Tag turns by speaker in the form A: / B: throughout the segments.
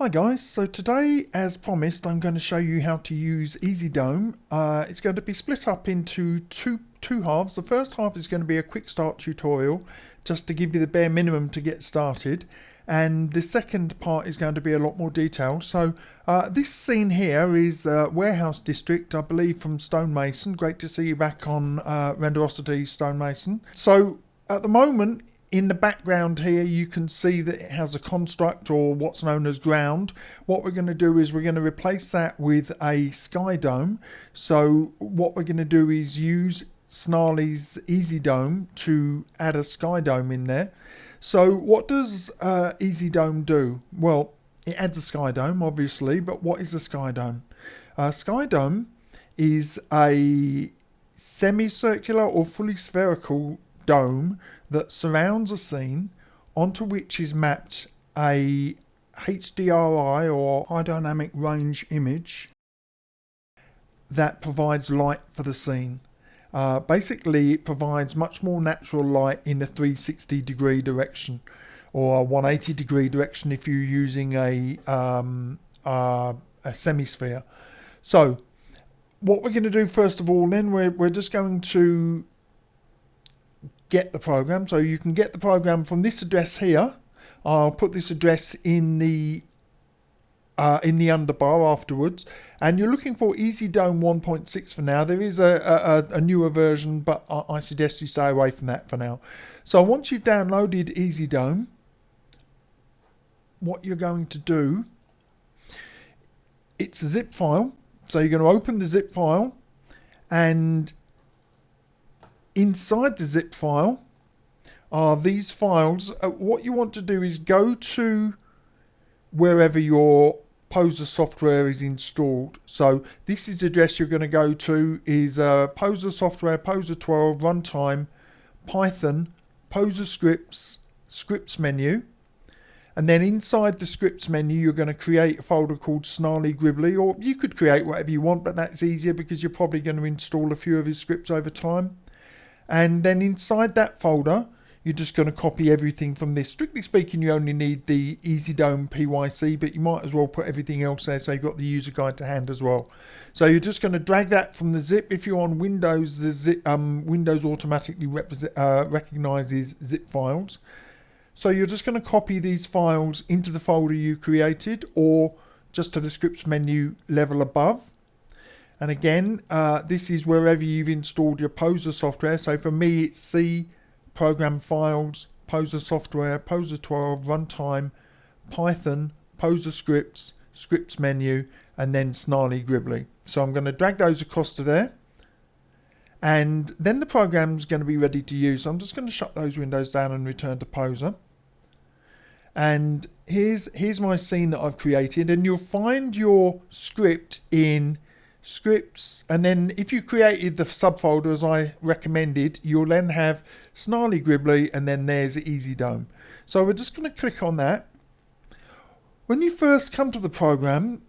A: Hi guys, so today as promised I'm going to show you how to use sIBL. It's going to be split up into two halves. The first half is going to be a quick start tutorial just to give you the bare minimum to get started, and the second part is going to be a lot more detailed. So this scene here is Warehouse District, I believe, from Stonemason. Great to see you back on Renderosity Stonemason. So at the moment, in the background here you can see that it has a construct, or what's known as ground. What we're going to do is we're going to replace that with a skydome. So what we're going to do is use Snarly's sIBL to add a skydome in there. So what does sIBL do? Well, it adds a skydome obviously, but what is a skydome? Skydome is a semicircular or fully spherical dome that surrounds a scene onto which is mapped a HDRI or high dynamic range image that provides light for the scene. Basically it provides much more natural light in a 360 degree direction, or a 180 degree direction if you're using a semisphere. So what we're going to do first of all, then we're just going to get the program. So you can get the program from this address here. I'll put this address in the underbar afterwards, and you're looking for sIBL 1.6 for now. There is a newer version, but I suggest you stay away from that for now. So once you've downloaded sIBL, what you're going to do, it's a zip file, so you're going to open the zip file, and inside the zip file are these files. What you want to do is go to wherever your Poser software is installed. So this is the address you're going to go to, is Poser software, Poser 12, runtime, Python, Poser scripts menu. And then inside the scripts menu you're going to create a folder called Snarly Gribbly, or you could create whatever you want, but that's easier because you're probably going to install a few of his scripts over time. And then inside that folder you're just going to copy everything from this. Strictly speaking, you only need the sIBL PYC, but you might as well put everything else there so you've got the user guide to hand as well. So you're just going to drag that from the zip. If you're on Windows, the zip, Windows automatically recognizes zip files. So you're just going to copy these files into the folder you created, or just to the scripts menu level above. And again, this is wherever you've installed your Poser software. So for me, it's C, Program Files, Poser Software, Poser 12, Runtime, Python, Poser Scripts, Scripts Menu, and then Snarly Gribbly. So I'm going to drag those across to there. And then the program's going to be ready to use. So I'm just going to shut those windows down and return to Poser. And here's my scene that I've created. And you'll find your script in Scripts, and then if you created the subfolder as I recommended, you'll then have Snarly Gribbly, and then there's sIBL. So we're just going to click on that. When you first come to the program,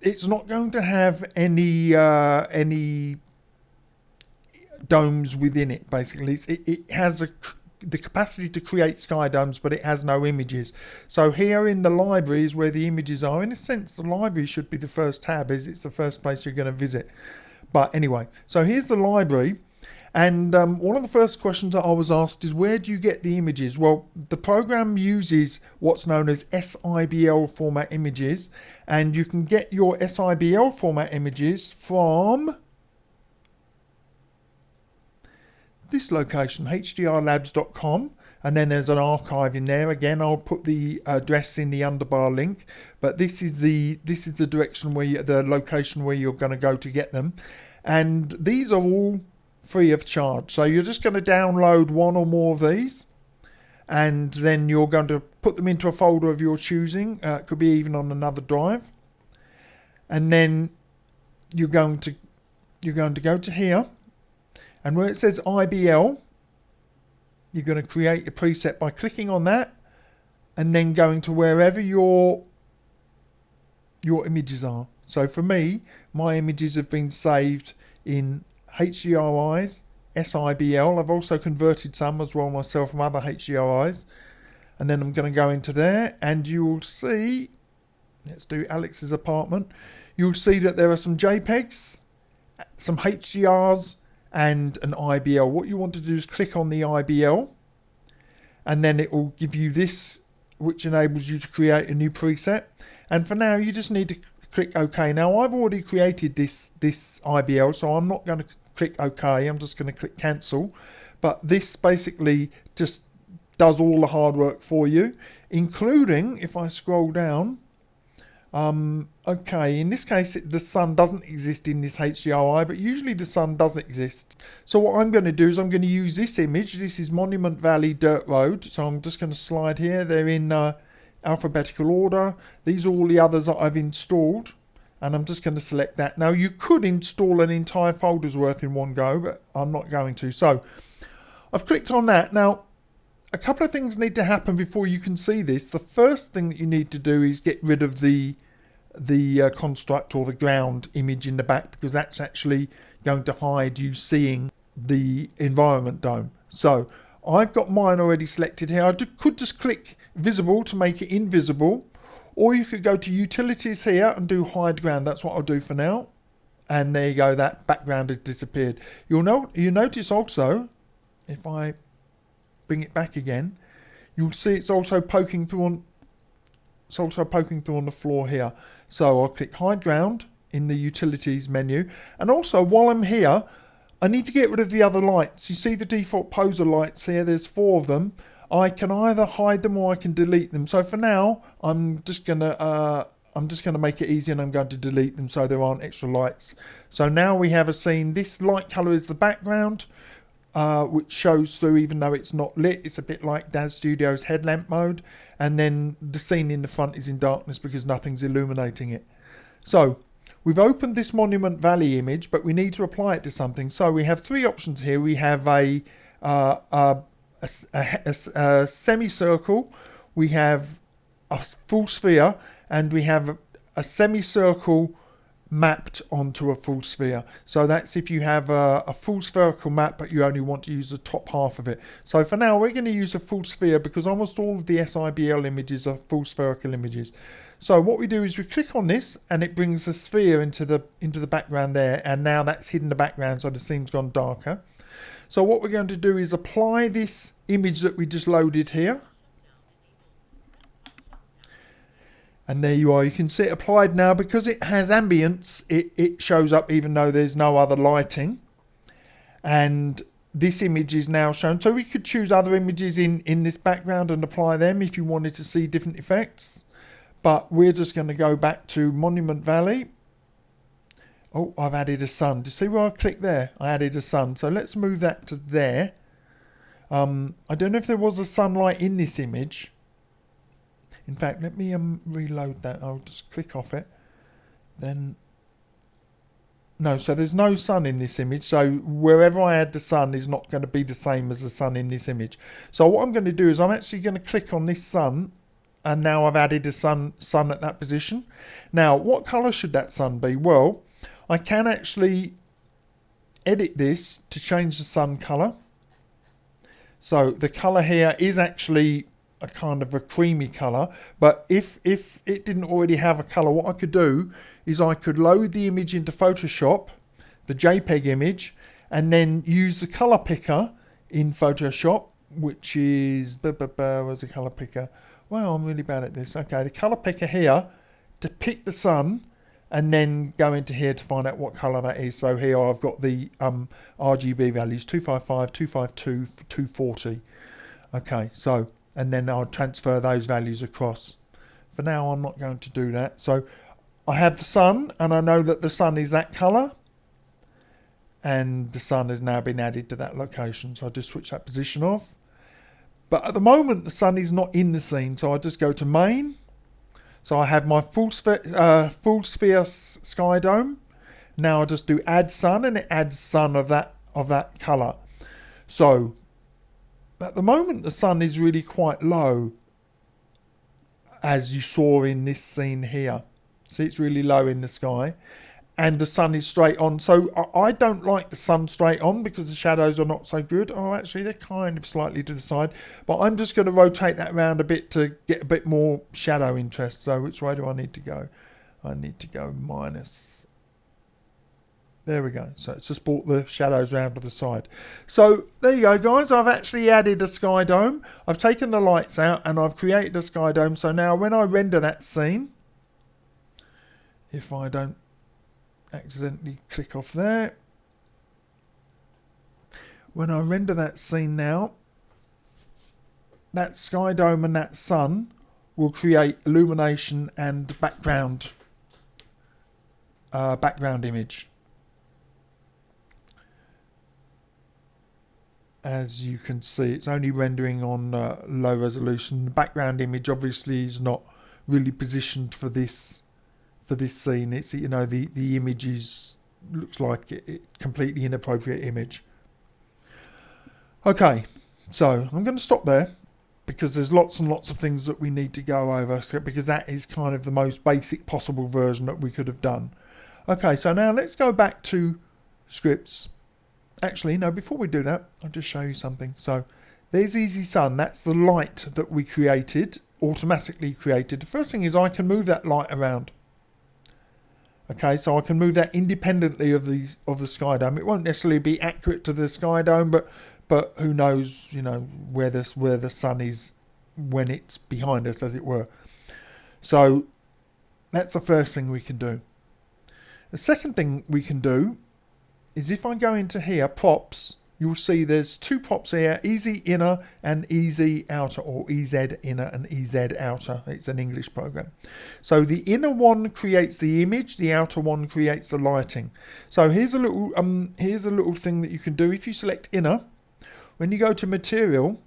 A: it's not going to have any domes within it. Basically, it has the capacity to create skydomes, but it has no images. So here in the library is where the images are. In a sense, the library should be the first tab, as it's the first place you're going to visit. But anyway, so here's the library, and one of the first questions that I was asked is, where do you get the images? Well, the program uses what's known as sIBL format images, and you can get your sIBL format images from this location, hdrlabs.com, and then there's an archive in there. Again, I'll put the address in the underbar link, but this is the direction where the location where you're going to go to get them, and these are all free of charge. So you're just going to download one or more of these, and then you're going to put them into a folder of your choosing. It could be even on another drive, and then you're going to go to here. And where it says IBL, you're going to create a preset by clicking on that, and then going to wherever your images are. So for me, my images have been saved in HDRIs, sIBL. I've also converted some as well myself from other HDRIs. and then I'm going to go into there, and you'll see, let's do Alex's apartment, you'll see that there are some JPEGs, some HDRs, and an IBL. What you want to do is click on the IBL, and then it will give you this, which enables you to create a new preset. And for now, you just need to click OK. Now, I've already created this IBL, so I'm not going to click OK. I'm just going to click Cancel. But this basically just does all the hard work for you, including, if I scroll down, okay, in this case the sun doesn't exist in this HDRI, but usually the sun does exist. So what I'm going to do is I'm going to use this image. This is Monument Valley Dirt Road, so I'm just going to slide here. They're in alphabetical order. These are all the others that I've installed, and I'm just going to select that. Now, you could install an entire folder's worth in one go, but I'm not going to. So I've clicked on that. Now, a couple of things need to happen before you can see this. The first thing that you need to do is get rid of the construct or the ground image in the back, because that's actually going to hide you seeing the environment dome. So I've got mine already selected here. I could just click visible to make it invisible, or you could go to utilities here and do hide ground. That's what I'll do for now. And there you go, that background has disappeared. You notice also, if I bring it back again, you'll see it's also poking through on the floor here. So I'll click hide ground in the utilities menu, and also while I'm here I need to get rid of the other lights. You see the default poser lights here, there's 4 of them. I can either hide them or I can delete them. So for now I'm just gonna make it easy, and I'm going to delete them so there aren't extra lights. So now we have a scene. This light color is the background, which shows through even though it's not lit. It's a bit like Daz Studio's headlamp mode, and then the scene in the front is in darkness because nothing's illuminating it. So we've opened this Monument Valley image, but we need to apply it to something. So we have 3 options here. We have a semicircle, we have a full sphere, and we have a semicircle mapped onto a full sphere. So that's if you have a full spherical map but you only want to use the top half of it. So for now we're going to use a full sphere because almost all of the sIBL images are full spherical images. So what we do is we click on this and it brings the sphere into the background there, and now that's hidden the background so the scene's gone darker. So what we're going to do is apply this image that we just loaded here. And there you are, you can see it applied now. Because it has ambience, it shows up even though there's no other lighting. And this image is now shown. So we could choose other images in this background and apply them if you wanted to see different effects. But we're just going to go back to Monument Valley. Oh, I've added a sun. Do you see where I clicked there? I added a sun. So let's move that to there. I don't know if there was a sunlight in this image. In fact, let me reload that. I'll just click off it. Then, no, so there's no sun in this image. So wherever I add the sun is not going to be the same as the sun in this image. So what I'm going to do is I'm actually going to click on this sun, and now I've added a sun at that position. Now, what colour should that sun be? Well, I can actually edit this to change the sun colour. So the colour here is actually a kind of a creamy colour, but if it didn't already have a colour, what I could do is I could load the image into Photoshop, the JPEG image, and then use the colour picker in Photoshop, which is, where's the colour picker? Well, I'm really bad at this. Okay, the colour picker here to pick the sun, and then go into here to find out what colour that is. So here I've got the RGB values, 255, 252, 240. Okay, so, and then I'll transfer those values across. For now I'm not going to do that. So I have the sun, and I know that the sun is that colour, and the sun has now been added to that location. So I'll just switch that position off. But at the moment the sun is not in the scene, so I just go to main. So I have my full sphere skydome. Now I just do add sun, and it adds sun of that colour. So at the moment the sun is really quite low, as you saw in this scene here. See, it's really low in the sky, and the sun is straight on. So I don't like the sun straight on because the shadows are not so good. Oh, actually they're kind of slightly to the side, but I'm just going to rotate that around a bit to get a bit more shadow interest. So which way do I need to go? I need to go minus. There we go. So it's just brought the shadows round to the side. So there you go, guys. I've actually added a sky dome. I've taken the lights out and I've created a sky dome. So now when I render that scene, if I don't accidentally click off there, when I render that scene now, that sky dome and that sun will create illumination and background image. As you can see, it's only rendering on low resolution. The background image obviously is not really positioned for this scene. It's, you know, the image looks like it completely inappropriate image. Okay, so I'm going to stop there because there's lots and lots of things that we need to go over, so because that is kind of the most basic possible version that we could have done. Okay, so now let's go back to scripts. Actually, no, before we do that, I'll just show you something. So there's Easy Sun. That's the light that we created, automatically created. The first thing is I can move that light around. Okay, so I can move that independently of the sky dome. It won't necessarily be accurate to the sky dome, but who knows, you know, where the sun is when it's behind us, as it were. So that's the first thing we can do. The second thing we can do is if I go into here, props, you'll see there's two props here, easy inner and easy outer, or EZ inner and EZ outer. It's an English program. So the inner one creates the image, the outer one creates the lighting. So here's a little thing that you can do. If you select inner, when you go to material,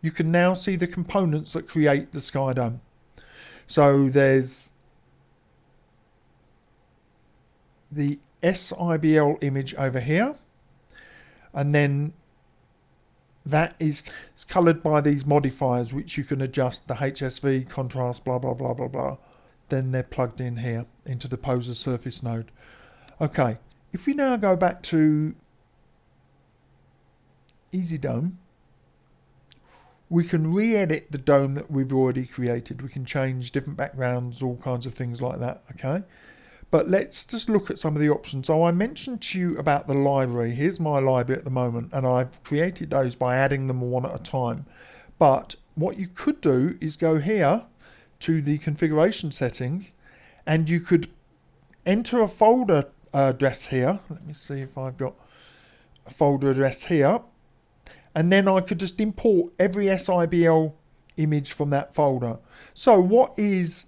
A: you can now see the components that create the sky dome. So there's the sIBL image over here, and then that is coloured by these modifiers which you can adjust, the HSV, contrast, blah blah blah blah blah. Then they're plugged in here into the poser surface node. Okay, if we now go back to Easy Dome, we can re-edit the dome that we've already created. We can change different backgrounds, all kinds of things like that. Okay. But let's just look at some of the options. So I mentioned to you about the library. Here's my library at the moment, and I've created those by adding them one at a time. But what you could do is go here to the configuration settings, and you could enter a folder address here. Let me see if I've got a folder address here. And then I could just import every sIBL image from that folder. So what is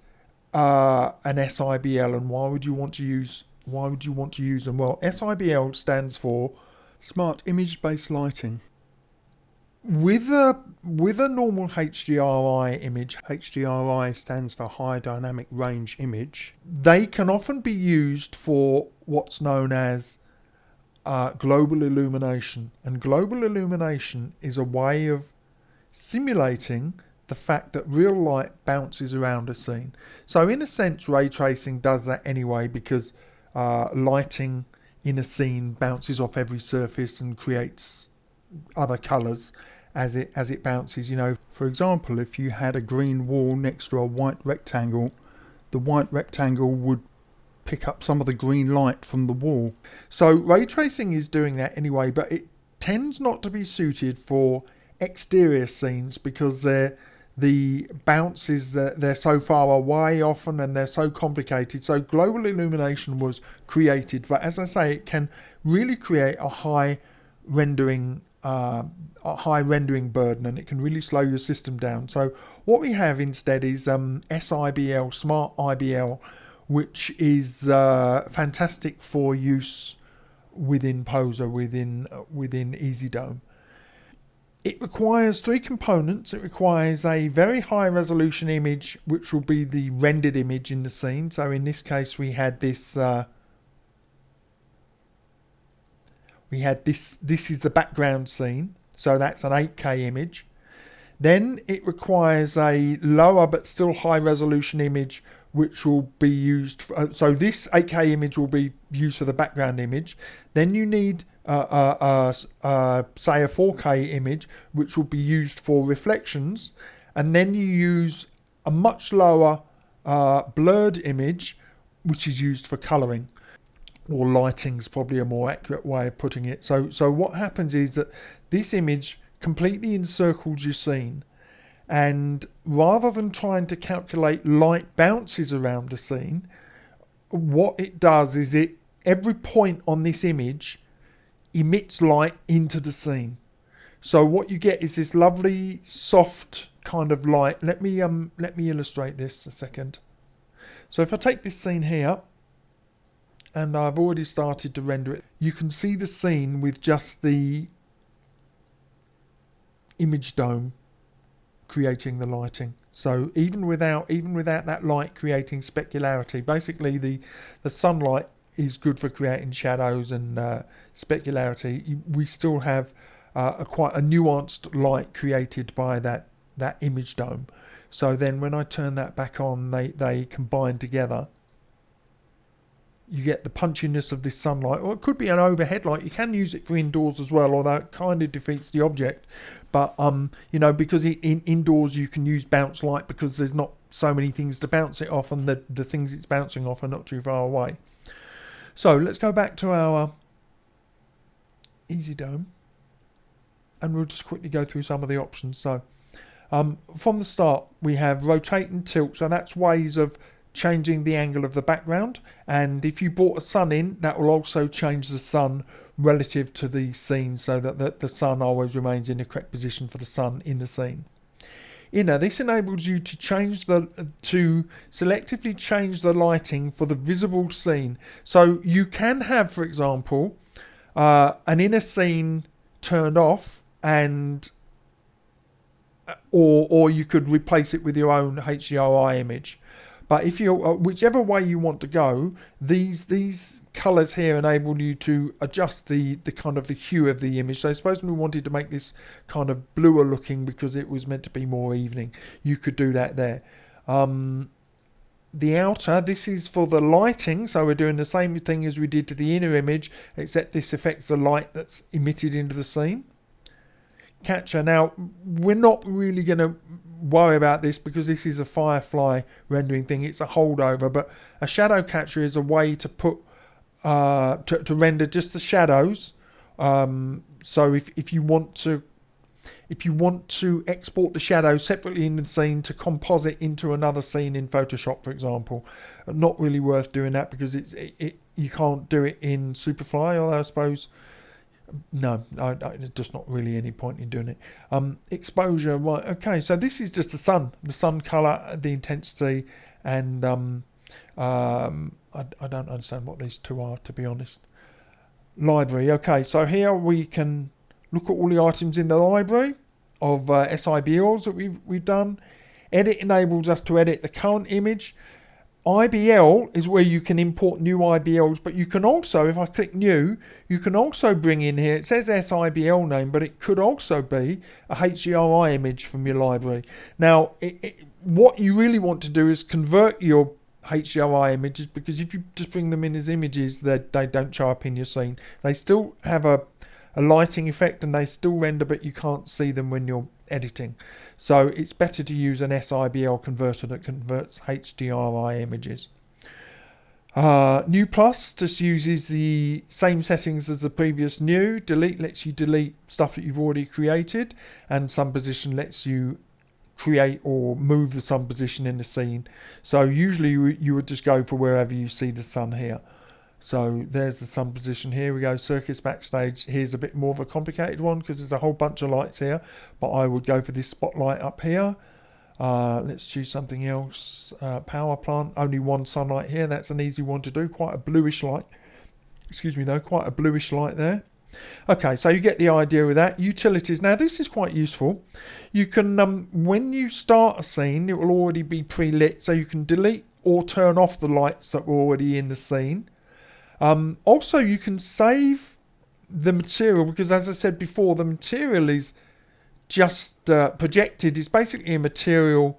A: an sIBL, and why would you want to use them? Well, sIBL stands for Smart Image Based Lighting. With a normal HDRI image, HDRI stands for High Dynamic Range Image, they can often be used for what's known as global illumination. And global illumination is a way of simulating the fact that real light bounces around a scene. So in a sense, ray tracing does that anyway, because lighting in a scene bounces off every surface and creates other colours as it bounces. You know, for example, if you had a green wall next to a white rectangle, the white rectangle would pick up some of the green light from the wall. So ray tracing is doing that anyway, but it tends not to be suited for exterior scenes because the bounces, they're so far away often, and they're so complicated. So global illumination was created, but as I say, it can really create a high rendering burden, and it can really slow your system down. So what we have instead is sIBL, Smart IBL, which is fantastic for use within Poser, within Easy Dome. It requires three components. It requires a very high resolution image, which will be the rendered image in the scene. So in this case, we had this. This is the background scene. So that's an 8K image. Then it requires a lower but still high resolution image, which will be used for, so this 8K image will be used for the background image. Then you need say a 4K image, which will be used for reflections, and then you use a much lower blurred image, which is used for colouring, or lighting is probably a more accurate way of putting it. So what happens is that this image completely encircles your scene, and rather than trying to calculate light bounces around the scene, what it does is every point on this image emits light into the scene. So what you get is this lovely soft kind of light. Let me illustrate this a second. So if I take this scene here, and I've already started to render it, you can see the scene with just the image dome creating the lighting. So even without that light creating specularity, basically the sunlight is good for creating shadows and specularity. We still have quite a nuanced light created by that image dome. So then when I turn that back on, they combine together. You get the punchiness of this sunlight, or it could be an overhead light. You can use it for indoors as well, although it kind of defeats the object. But you know, because indoors you can use bounce light because there's not so many things to bounce it off, and the things it's bouncing off are not too far away. So let's go back to our easy dome, and we'll just quickly go through some of the options. So from the start we have rotate and tilt, so that's ways of changing the angle of the background, and if you brought a sun in, that will also change the sun relative to the scene, so that the sun always remains in the correct position for the sun in the scene. Inner, this enables you to selectively change the lighting for the visible scene. So you can have, for example, an inner scene turned off, and or you could replace it with your own HDRI image. But if you, whichever way you want to go, these colours here enable you to adjust the kind of the hue of the image. So suppose we wanted to make this kind of bluer looking because it was meant to be more evening, you could do that there. The outer, this is for the lighting, so we're doing the same thing as we did to the inner image, except this affects the light that's emitted into the scene. Catcher, now we're not really going to worry about this because this is a Firefly rendering thing, it's a holdover, but a shadow catcher is a way to put to render just the shadows. So if you want to export the shadow separately in the scene to composite into another scene in Photoshop, for example, not really worth doing that because you can't do it in Superfly, although I suppose no, there's just not really any point in doing it. Exposure, right, okay, so this is just the sun colour, the intensity, and I don't understand what these two are, to be honest. Library, okay, so here we can look at all the items in the library of sIBLs that we've done. Edit enables us to edit the current image. IBL is where you can import new IBLs, but you can also, if I click new, you can also bring in here, it says sIBL name, but it could also be a HDRI image from your library. Now, what you really want to do is convert your HDRI images, because if you just bring them in as images, they don't show up in your scene. They still have a lighting effect and they still render, but you can't see them when you're editing. So it's better to use an sIBL converter that converts HDRI images. New Plus just uses the same settings as the previous new. Delete lets you delete stuff that you've already created, and Sun Position lets you create or move the sun position in the scene. So usually you would just go for wherever you see the sun here. So there's the sun position. Here we go, circus backstage. Here's a bit more of a complicated one because there's a whole bunch of lights here, but I would go for this spotlight up here. Let's choose something else. Power plant, only one sunlight here. That's an easy one to do. Quite a bluish light. Excuse me though, quite a bluish light there. Okay, so you get the idea with that. Utilities. Now this is quite useful. You can, when you start a scene, it will already be pre-lit, so you can delete or turn off the lights that were already in the scene. Also, you can save the material because, as I said before, the material is just projected. It's basically a material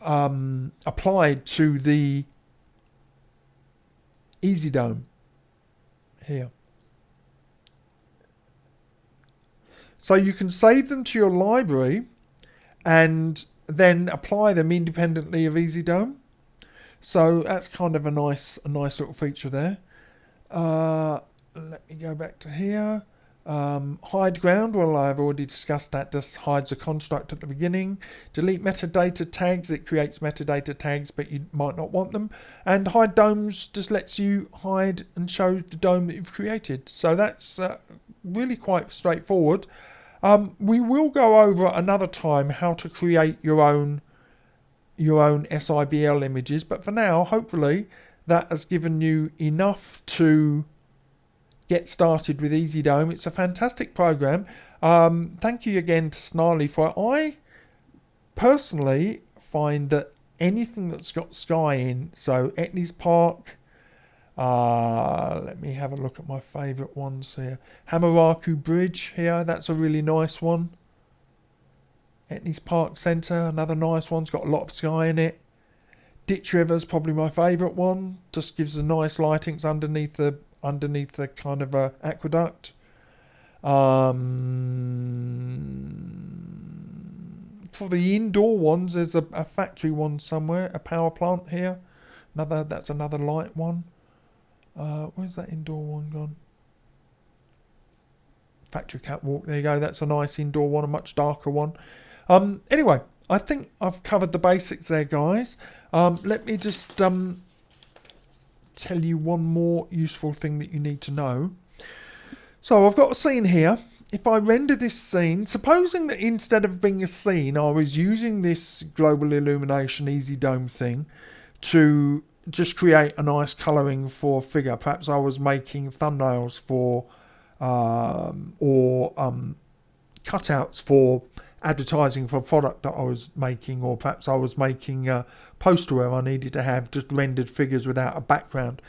A: applied to the sIBL here. So you can save them to your library and then apply them independently of sIBL. So that's kind of a nice little feature there. Let me go back to here. Hide ground, well, I've already discussed that. This hides a construct at the beginning. Delete metadata tags, it creates metadata tags, but you might not want them. And hide domes just lets you hide and show the dome that you've created. So that's really quite straightforward. We will go over another time how to create your own sIBL images, but for now, hopefully, that has given you enough to get started with sIBL. It's a fantastic program. Thank you again to Snarly for it. I personally find that anything that's got sky in, so Etnies Park, let me have a look at my favourite ones here. Hamaraku Bridge here, that's a really nice one. Etnies Park Centre, another nice one, it's got a lot of sky in it. Ditch River's probably my favourite one, just gives a nice lighting, it's underneath the kind of aqueduct. For the indoor ones, there's a factory one somewhere, a power plant here. That's another light one. Where's that indoor one gone? Factory catwalk, there you go, that's a nice indoor one, a much darker one. Anyway, I think I've covered the basics there, guys. Let me just tell you one more useful thing that you need to know. So I've got a scene here. If I render this scene, supposing that instead of being a scene, I was using this global illumination sIBL thing to just create a nice colouring for a figure. Perhaps I was making thumbnails for or cutouts for advertising for a product that I was making, or perhaps I was making a poster where I needed to have just rendered figures without a background.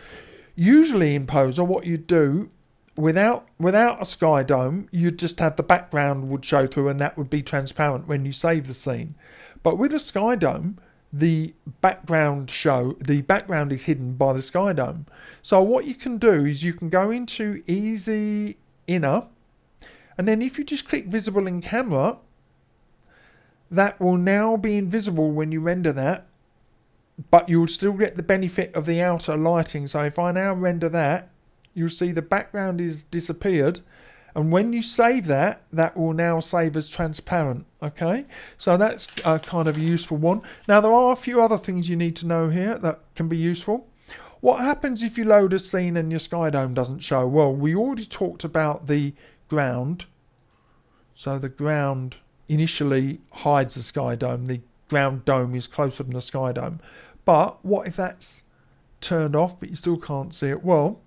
A: Usually in Poser, what you do without a sky dome, you'd just have the background would show through, and that would be transparent when you save the scene. But with a sky dome, the background is hidden by the sky dome. So what you can do is you can go into Easy Inner, and then if you just click Visible in Camera, that will now be invisible when you render that, but you'll still get the benefit of the outer lighting. So if I now render that, you'll see the background is disappeared, and when you save that, that will now save as transparent. Okay, so that's a kind of a useful one. Now there are a few other things you need to know here that can be useful. What happens if you load a scene and your sky dome doesn't show? Well, we already talked about the ground. So the ground initially hides the sky dome. The ground dome is closer than the sky dome. But what if that's turned off but you still can't see it? Well,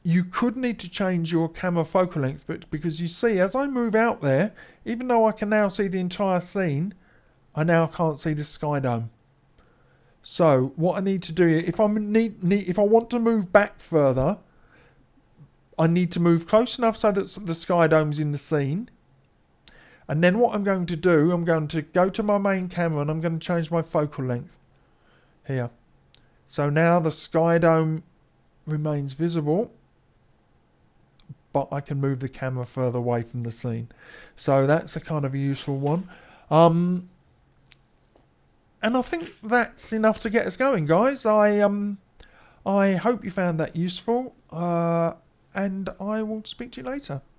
A: you could need to change your camera focal length, but because you see, as I move out there, even though I can now see the entire scene, I now can't see the sky dome. So what I need to do, if I want to move back further, I need to move close enough so that the sky dome's in the scene. And then what I'm going to do, I'm going to go to my main camera and I'm going to change my focal length here. So now the sky dome remains visible, but I can move the camera further away from the scene. So that's a kind of a useful one. And I think that's enough to get us going, guys. I hope you found that useful, and I will speak to you later.